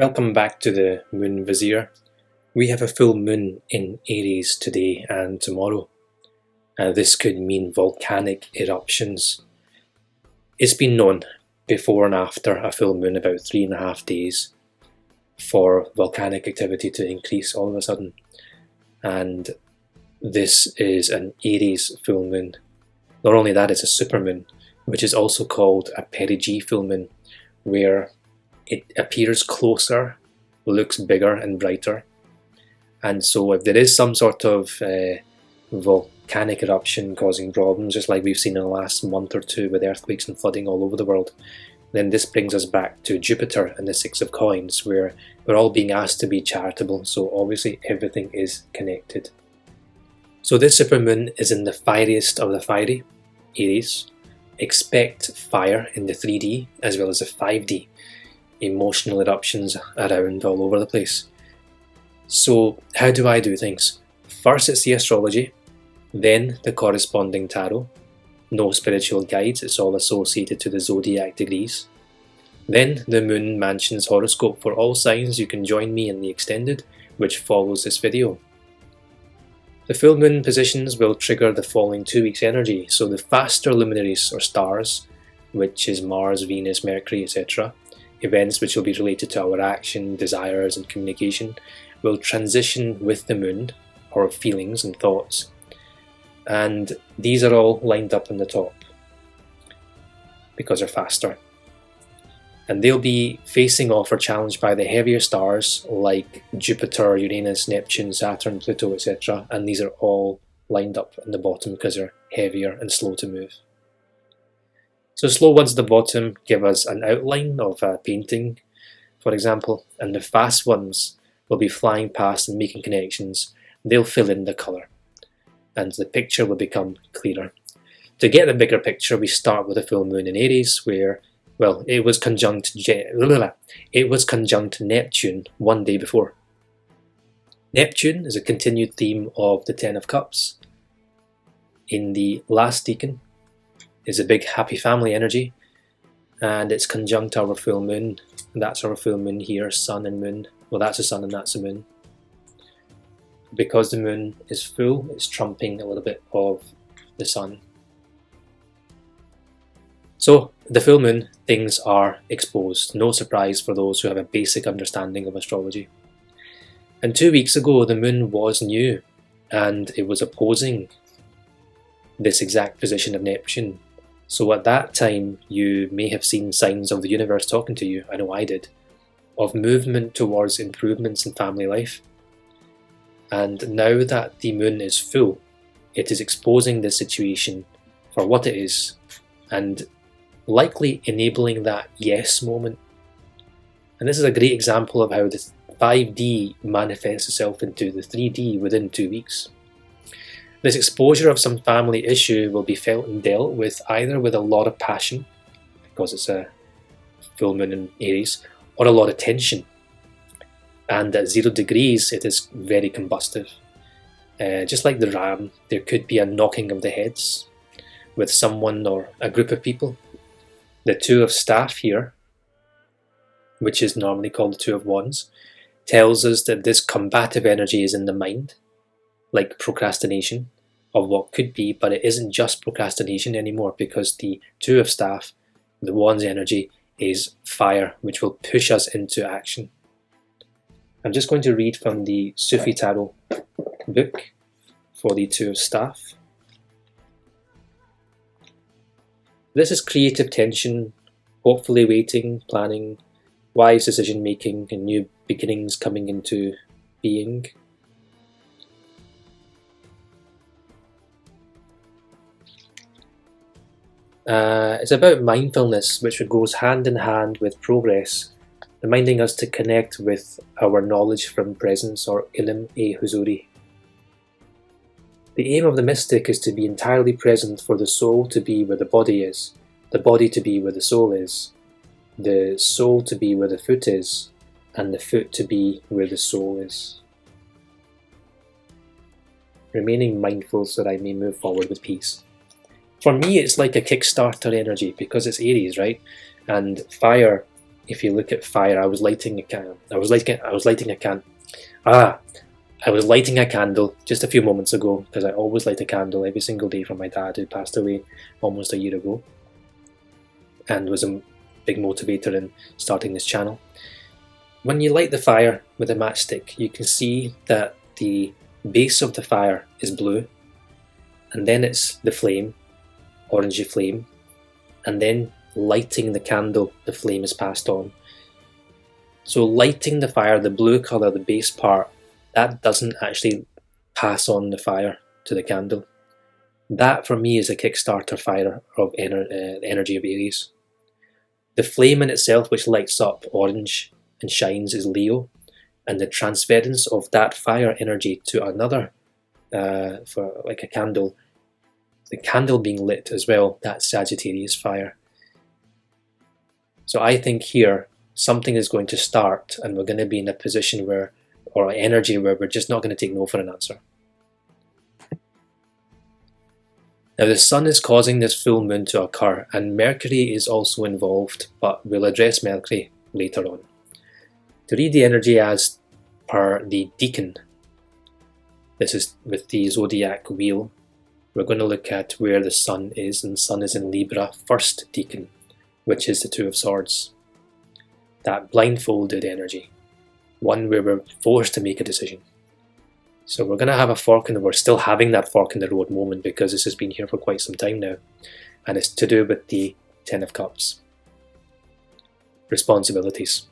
Welcome back to the Moon Vizier. We have a full moon in Aries today and tomorrow. This could mean volcanic eruptions. It's been known before and after a full moon, about 3.5 days, for volcanic activity to increase all of a sudden. And this is an Aries full moon. Not only that, it's a supermoon, which is also called a perigee full moon, where it appears closer, looks bigger and brighter. And so if there is some sort of volcanic eruption causing problems, just like we've seen in the last month or two with earthquakes and flooding all over the world, then this brings us back to Jupiter and the Six of Coins, where we're all being asked to be charitable, so obviously everything is connected. So this supermoon is in the fieriest of the fiery, Aries. Expect fire in the 3D as well as the 5D. Emotional eruptions around all over the place. So how do I do things? First it's the astrology, then the corresponding tarot. No spiritual guides, it's all associated to the zodiac degrees. Then the Moon Mansion's horoscope for all signs. You can join me in the extended, which follows this video. The full moon positions will trigger the following 2 weeks energy, so the faster luminaries or stars, which is Mars, Venus, Mercury, etc., events which will be related to our action, desires and communication, will transition with the moon, or feelings and thoughts. And these are all lined up in the top because they're faster. And they'll be facing off or challenged by the heavier stars like Jupiter, Uranus, Neptune, Saturn, Pluto, etc. And these are all lined up in the bottom because they're heavier and slow to move. So slow ones at the bottom give us an outline of a painting, for example, and the fast ones will be flying past and making connections. They'll fill in the colour, and the picture will become clearer. To get the bigger picture, we start with the full moon in Aries, where, well, it was conjunct Neptune one day before. Neptune is a continued theme of the Ten of Cups. In the last decan is a big happy family energy, and it's conjunct our full moon. That's our full moon here, sun and moon. Well, that's a sun and that's a moon. Because the moon is full, it's trumping a little bit of the sun. So, the full moon, things are exposed. No surprise for those who have a basic understanding of astrology. And 2 weeks ago, the moon was new, and it was opposing this exact position of Neptune. So at that time, you may have seen signs of the universe talking to you, I know I did, of movement towards improvements in family life. And now that the moon is full, it is exposing this situation for what it is, and likely enabling that yes moment. And this is a great example of how the 5D manifests itself into the 3D within 2 weeks. This exposure of some family issue will be felt and dealt with either with a lot of passion, because it's a full moon in Aries, or a lot of tension. And at 0 degrees, it is very combustive. Just like the ram, there could be a knocking of the heads with someone or a group of people. The Two of Staff here, which is normally called the Two of Wands, tells us that this combative energy is in the mind, like procrastination of what could be, but it isn't just procrastination anymore, because the Two of Staff, the Wands energy, is fire, which will push us into action. I'm just going to read from the Sufi Tarot book for the Two of Staff. This is creative tension, hopefully waiting, planning, wise decision making, and new beginnings coming into being. It's about mindfulness, which goes hand in hand with progress, reminding us to connect with our knowledge from presence, or ilm-e-huzuri. The aim of the mystic is to be entirely present, for the soul to be where the body is, the body to be where the soul is, the soul to be where the foot is, and the foot to be where the soul is. Remaining mindful so that I may move forward with peace. For me, it's like a Kickstarter energy, because it's Aries, right? And fire if you look at fire, I was lighting a candle just a few moments ago, because I always light a candle every single day for my dad, who passed away almost a year ago and was a big motivator in starting this channel. When you light the fire with a matchstick, you can see that the base of the fire is blue, and then it's the flame, orangey flame, and then lighting the candle, the flame is passed on. So lighting the fire, the blue colour, the base part, that doesn't actually pass on the fire to the candle. That for me is a Kickstarter fire of energy of Aries. The flame in itself, which lights up orange and shines, is Leo, and the transference of that fire energy to another, for like a candle, the candle being lit as well, that's Sagittarius fire. So I think here something is going to start, and we're going to be in a position where, or energy where, we're just not going to take no for an answer. Now the sun is causing this full moon to occur, and Mercury is also involved, but we'll address Mercury later on. To read the energy as per the decan, this is with the zodiac wheel, we're going to look at where the sun is, and the sun is in Libra, first decan, which is the Two of Swords. That blindfolded energy, one where we're forced to make a decision. So we're going to have a fork in the, we're still having that fork in the road moment, because this has been here for quite some time now, and it's to do with the Ten of Cups. Responsibilities.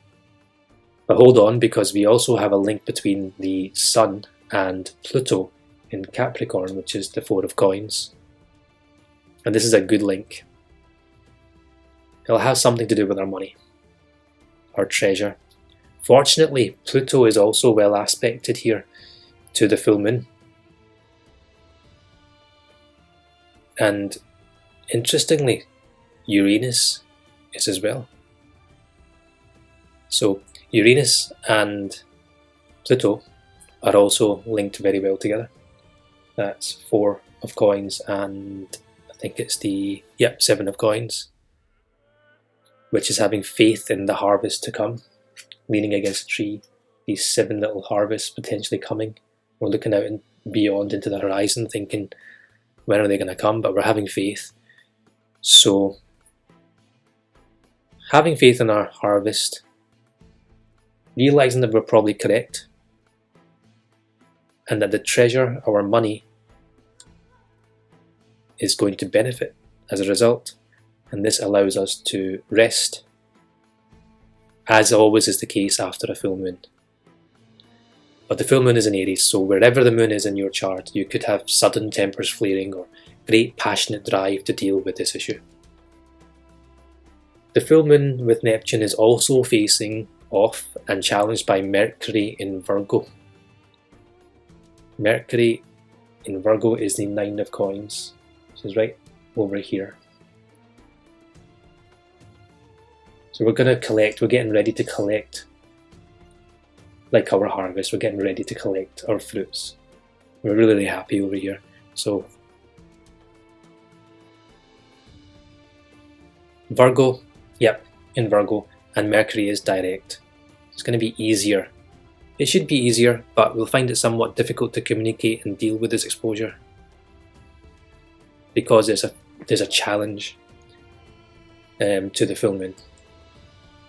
But hold on, because we also have a link between the Sun and Pluto in Capricorn, which is the Four of Coins. And this is a good link. It'll have something to do with our money, our treasure. Fortunately, Pluto is also well aspected here to the full moon. And interestingly, Uranus is as well. So Uranus and Pluto are also linked very well together. That's Four of Coins, and I think it's the, Seven of Coins, which is having faith in the harvest to come, leaning against a tree, these 7 little harvests potentially coming. We're looking out and beyond into the horizon, thinking, when are they going to come? But we're having faith. So, having faith in our harvest, realizing that we're probably correct, and that the treasure, our money, is going to benefit as a result. And this allows us to rest, as always is the case after a full moon. But the full moon is in Aries, so wherever the moon is in your chart, you could have sudden tempers flaring or great passionate drive to deal with this issue. The full moon with Neptune is also facing off and challenged by Mercury in Virgo. Mercury in Virgo is the Nine of Coins, which is right over here. So we're going to collect, we're getting ready to collect, like our harvest, we're getting ready to collect our fruits. We're really happy over here. So Virgo, in Virgo, and Mercury is direct. It's going to be easier. It should be easier, but we'll find it somewhat difficult to communicate and deal with this exposure, because there's a challenge to the full moon.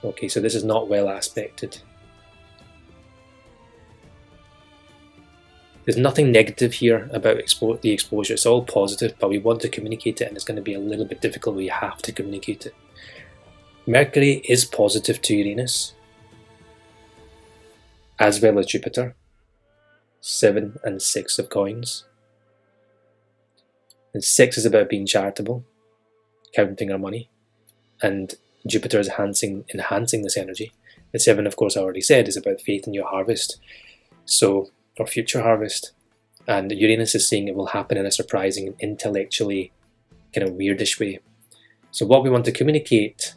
Okay, so this is not well aspected. There's nothing negative here about the exposure. It's all positive, but we want to communicate it, and it's going to be a little bit difficult. We have to communicate it. Mercury is positive to Uranus, as well as Jupiter. 7 and 6 of Coins. And 6 is about being charitable, counting our money, and Jupiter is enhancing this energy. The 7, of course, I already said, is about faith in your harvest, so for future harvest. And Uranus is saying it will happen in a surprising and intellectually kind of weirdish way. So what we want to communicate,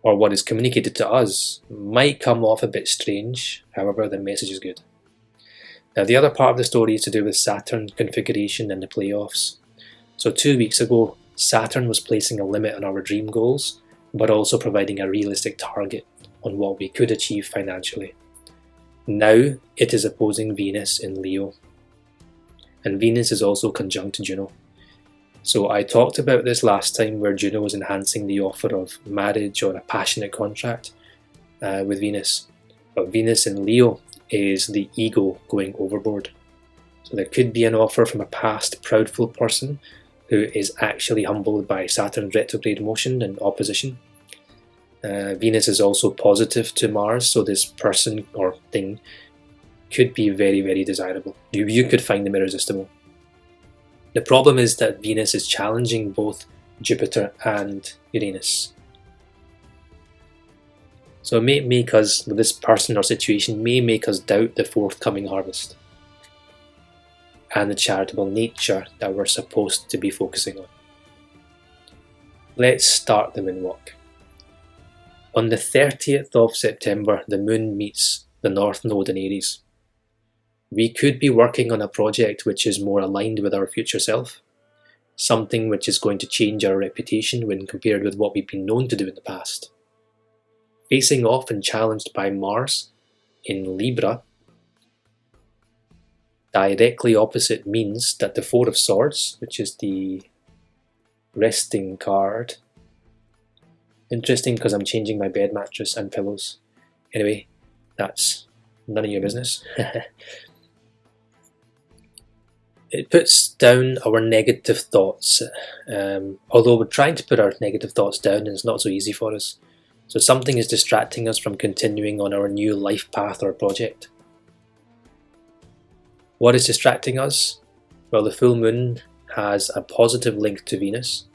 or what is communicated to us, might come off a bit strange. However, the message is good. Now, the other part of the story is to do with Saturn configuration and the playoffs. So 2 weeks ago, Saturn was placing a limit on our dream goals, but also providing a realistic target on what we could achieve financially. Now it is opposing Venus in Leo, and Venus is also conjunct Juno. So I talked about this last time, where Juno was enhancing the offer of marriage or a passionate contract with Venus. But Venus in Leo is the ego going overboard. So there could be an offer from a past proudful person who is actually humbled by Saturn's retrograde motion and opposition. Venus is also positive to Mars, so this person or thing could be very, very desirable. You could find them irresistible. The problem is that Venus is challenging both Jupiter and Uranus. So it may make us, this person or situation may make us doubt the forthcoming harvest and the charitable nature that we're supposed to be focusing on. Let's start the moon walk. On the 30th of September, the moon meets the North Node in Aries. We could be working on a project which is more aligned with our future self, something which is going to change our reputation when compared with what we've been known to do in the past. Facing off and challenged by Mars in Libra, directly opposite means that the Four of Swords, which is the resting card, interesting because I'm changing my bed mattress and pillows. Anyway, that's none of your business. It puts down our negative thoughts, although we're trying to put our negative thoughts down and it's not so easy for us. So something is distracting us from continuing on our new life path or project. What is distracting us? Well, the full moon has a positive link to Venus.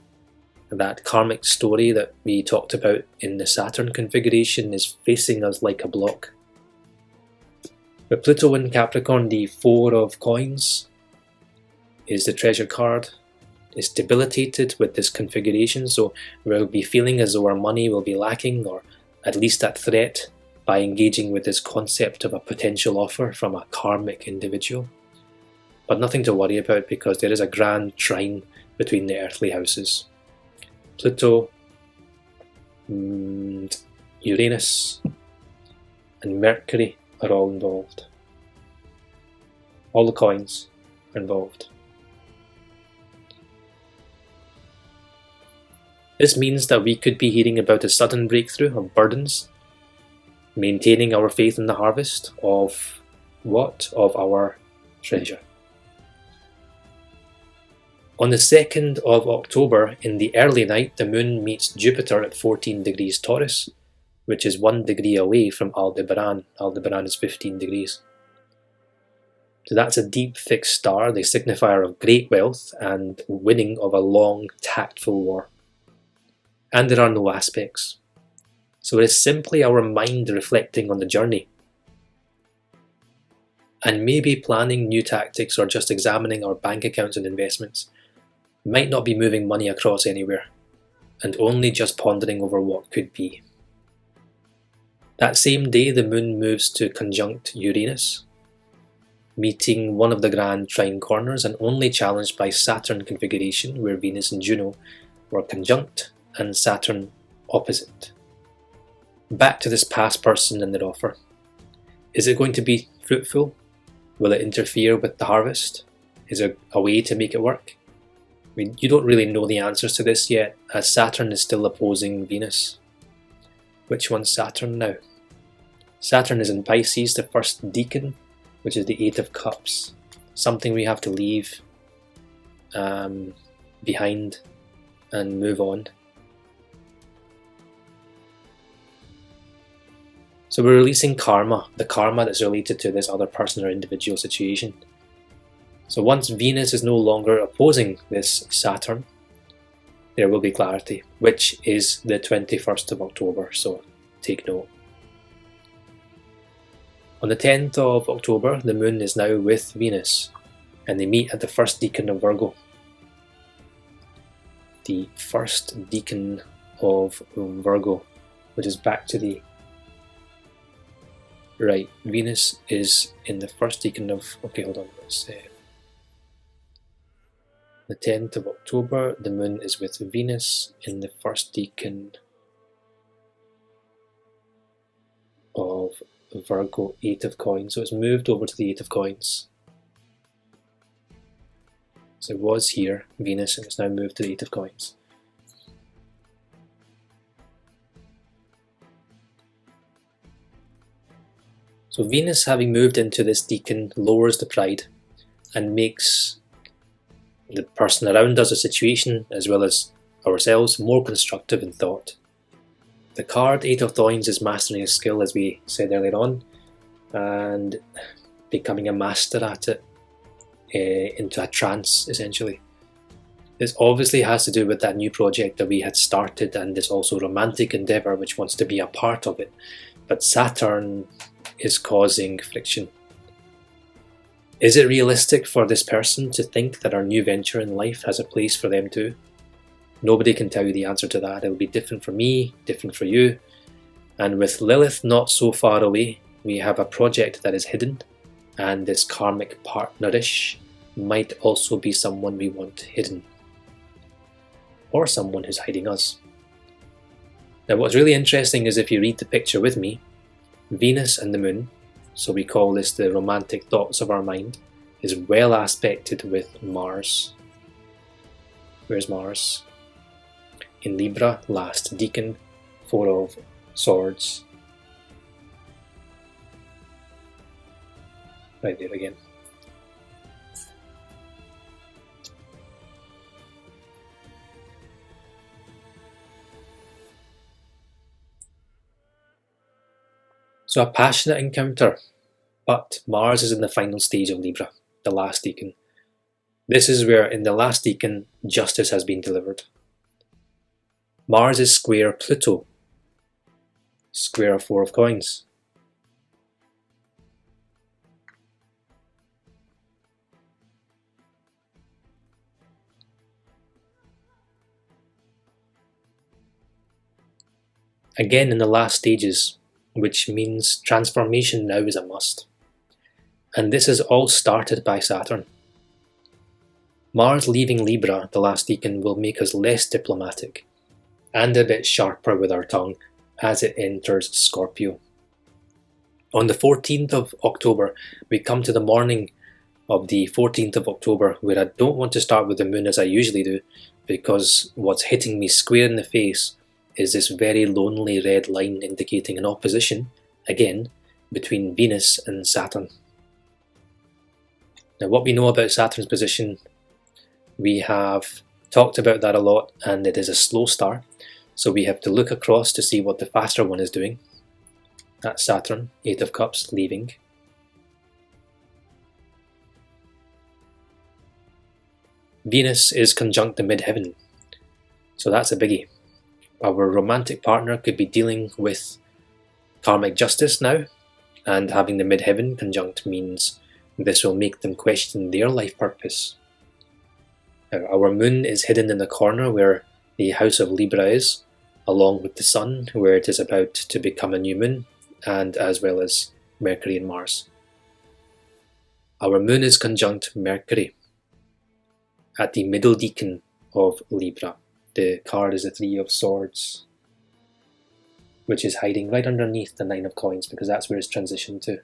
That karmic story that we talked about in the Saturn configuration is facing us like a block. With Pluto in Capricorn, the Four of Coins is the treasure card. It's debilitated with this configuration, so we'll be feeling as though our money will be lacking, or at least at threat, by engaging with this concept of a potential offer from a karmic individual. But nothing to worry about, because there is a grand trine between the earthly houses. Pluto, Uranus and Mercury are all involved. All the coins are involved. This means that we could be hearing about a sudden breakthrough of burdens, maintaining our faith in the harvest of what? Of our treasure. On the 2nd of October, in the early night, the moon meets Jupiter at 14 degrees Taurus, which is 1 degree away from Aldebaran. Aldebaran is 15 degrees. So that's a deep fixed star, the signifier of great wealth and winning of a long, tactful war. And there are no aspects. So it is simply our mind reflecting on the journey, and maybe planning new tactics or just examining our bank accounts and investments. Might not be moving money across anywhere, and only just pondering over what could be. That same day, the moon moves to conjunct Uranus, meeting one of the grand trine corners and only challenged by Saturn configuration, where Venus and Juno were conjunct and Saturn opposite. Back to this past person and their offer. Is it going to be fruitful? Will it interfere with the harvest? Is there a way to make it work? I mean, you don't really know the answers to this yet, as Saturn is still opposing Venus. Which one's Saturn now? Saturn is in Pisces, the first decan, which is the Eight of Cups. Something we have to leave behind and move on. So we're releasing karma, the karma that's related to this other person or individual situation. So once Venus is no longer opposing this Saturn, there will be clarity, which is the 21st of October, so take note. On the 10th of October, the moon is now with Venus, and they meet at the first decan of Virgo. The first decan of Virgo, which is back to the right. Venus is in the first decan of, okay, hold on, let's see. The 10th of October, the moon is with Venus in the first decan Virgo, 8 of coins. So it's moved over to the 8 of coins. So it was here, Venus, and it's now moved to the 8 of coins. So Venus, having moved into this decan, lowers the pride and makes the person around us, a situation, as well as ourselves, more constructive in thought. The card 8 of coins is mastering a skill, as we said earlier on, and becoming a master at it, into a trance, essentially. This obviously has to do with that new project that we had started, and this also romantic endeavour which wants to be a part of it. But Saturn is causing friction. Is it realistic for this person to think that our new venture in life has a place for them too? Nobody can tell you the answer to that. It'll be different for me, different for you. And with Lilith not so far away, we have a project that is hidden, and this karmic partnerish might also be someone we want hidden, or someone who's hiding us. Now what's really interesting is if you read the picture with me, Venus and the Moon, so we call this the romantic thoughts of our mind, is well aspected with Mars. Where's Mars? In Libra, last decan, 4 of swords. Right there again. So a passionate encounter, but Mars is in the final stage of Libra, the last decan. This is where in the last decan, justice has been delivered. Mars is square Pluto, square 4 of coins. Again in the last stages, which means transformation now is a must. And this is all started by Saturn. Mars leaving Libra, the last decan, will make us less diplomatic and a bit sharper with our tongue as it enters Scorpio. On the 14th of October, we come to the morning of the 14th of October, where I don't want to start with the moon as I usually do, because what's hitting me square in the face is this very lonely red line indicating an opposition, again, between Venus and Saturn. Now what we know about Saturn's position, we have talked about that a lot, and it is a slow star, so we have to look across to see what the faster one is doing. That's Saturn, 8 of Cups, leaving. Venus is conjunct the midheaven, so that's a biggie. Our romantic partner could be dealing with karmic justice now, and having the midheaven conjunct means this will make them question their life purpose. Now, our moon is hidden in the corner where the house of Libra is, along with the sun, where it is about to become a new moon, and as well as Mercury and Mars. Our moon is conjunct Mercury at the middle decan of Libra. The card is the 3 of Swords, which is hiding right underneath the 9 of Coins because that's where it's transitioned to.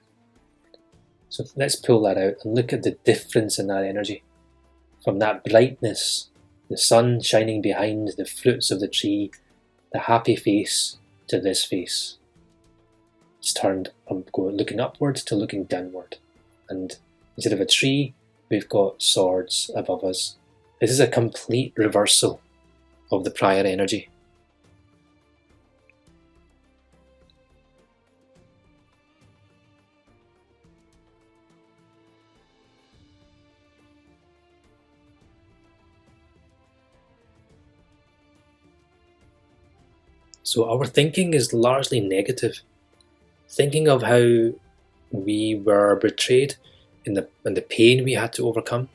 So let's pull that out and look at the difference in that energy. From that brightness, the sun shining behind the fruits of the tree, the happy face, to this face. It's turned from looking upward to looking downward. And instead of a tree, we've got swords above us. This is a complete reversal of the prior energy. So our thinking is largely negative. Thinking of how we were betrayed and the pain we had to overcome.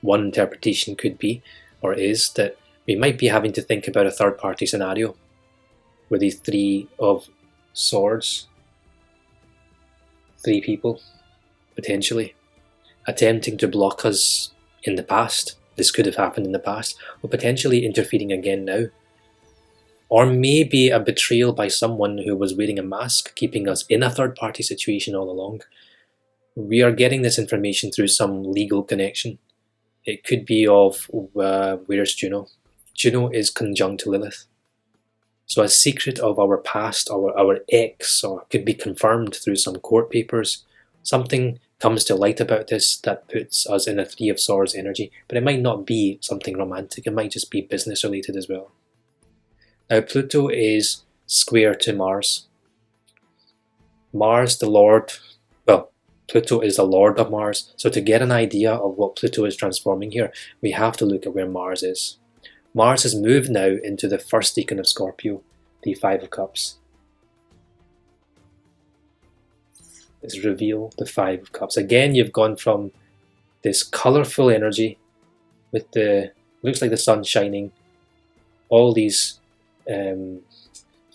One interpretation could be, or is, that we might be having to think about a third-party scenario with these 3 of Swords. 3 people, potentially, attempting to block us in the past. This could have happened in the past, or potentially interfering again now. or maybe a betrayal by someone who was wearing a mask, keeping us in a third-party situation all along. We are getting this information through some legal connection. It could be of, where's Juno? Juno is conjunct Lilith. So a secret of our past, our ex, or could be confirmed through some court papers. Something comes to light about this that puts us in a Three of Swords energy, but it might not be something romantic, it might just be business related as well. Now Pluto is square to Mars. Mars, the Lord, well, Pluto is the Lord of Mars, so to get an idea of what Pluto is transforming here, we have to look at where Mars is. Mars has moved now into the first decan of Scorpio, the Five of Cups. Let's reveal the Five of Cups. Again, you've gone from this colourful energy with the, looks like the sun shining. All these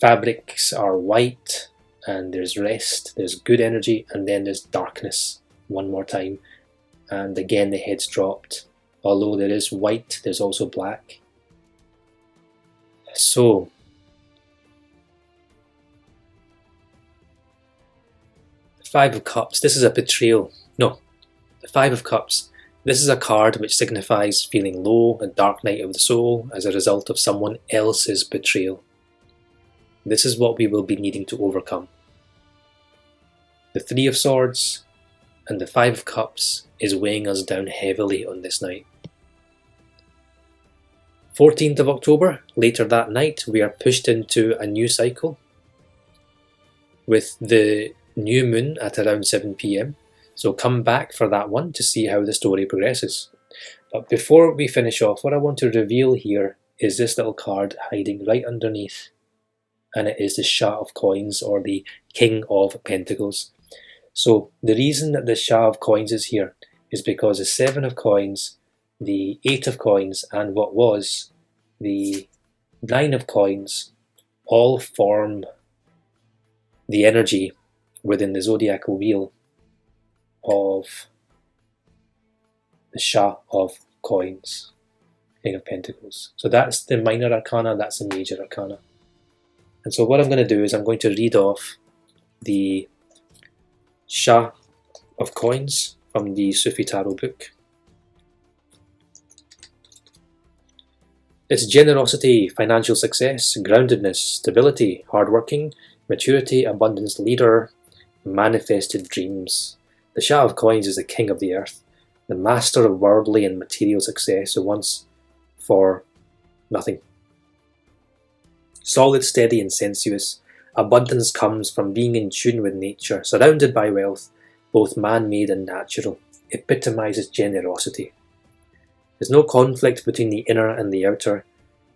fabrics are white, and there's rest, there's good energy, and then there's darkness one more time. And again, the head's dropped. Although there is white, there's also black. So, the Five of Cups, this is a betrayal. No, the Five of Cups, this is a card which signifies feeling low, a dark night of the soul as a result of someone else's betrayal. This is what we will be needing to overcome. The Three of Swords and the Five of Cups is weighing us down heavily on this night. 14th of October, later that night, we are pushed into a new cycle with the new moon at around 7 PM. So come back for that one to see how the story progresses. But before we finish off, what I want to reveal here is this little card hiding right underneath. And it is the Shah of Coins, or the King of Pentacles. So the reason that the Shah of Coins is here is because the Seven of Coins, the Eight of Coins, and what was the Nine of Coins all form the energy within the zodiacal wheel of the Shah of Coins, King of Pentacles. So that's the minor arcana, that's the major arcana. And so what I'm going to do is I'm going to read off the Shah of Coins from the Sufi Tarot book. It's generosity, financial success, groundedness, stability, hardworking, maturity, abundance, leader, manifested dreams. The Shah of Coins is the king of the earth, the master of worldly and material success who wants for nothing. Solid, steady and sensuous, abundance comes from being in tune with nature, surrounded by wealth, both man-made and natural. Epitomizes generosity. There's no conflict between the inner and the outer,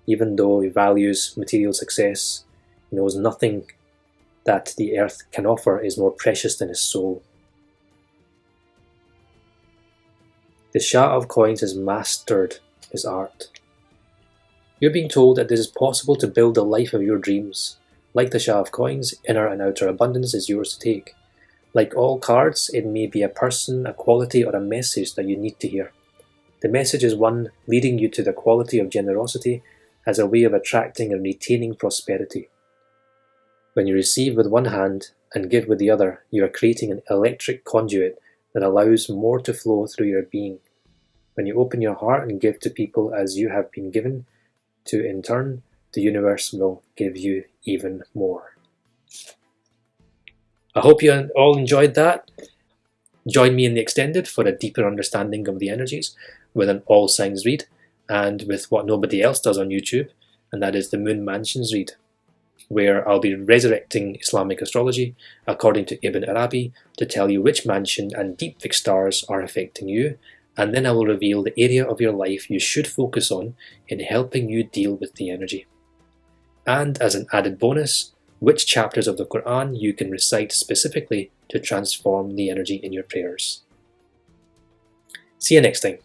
even though he values material success. He knows nothing that the earth can offer is more precious than his soul. The Shah of Coins has mastered his art. You're being told that it is possible to build the life of your dreams. Like the Shah of Coins, inner and outer abundance is yours to take. Like all cards, it may be a person, a quality, or a message that you need to hear. The message is one leading you to the quality of generosity as a way of attracting and retaining prosperity. When you receive with one hand and give with the other, you are creating an electric conduit that allows more to flow through your being. When you open your heart and give to people as you have been given, to in turn, the universe will give you even more. I hope you all enjoyed that. Join me in the extended for a deeper understanding of the energies with an all signs read and with what nobody else does on YouTube, and that is the Moon Mansions read, where I'll be resurrecting Islamic astrology according to Ibn Arabi to tell you which mansion and deep fixed stars are affecting you, and then I will reveal the area of your life you should focus on in helping you deal with the energy. And as an added bonus, which chapters of the Quran you can recite specifically to transform the energy in your prayers. See you next time.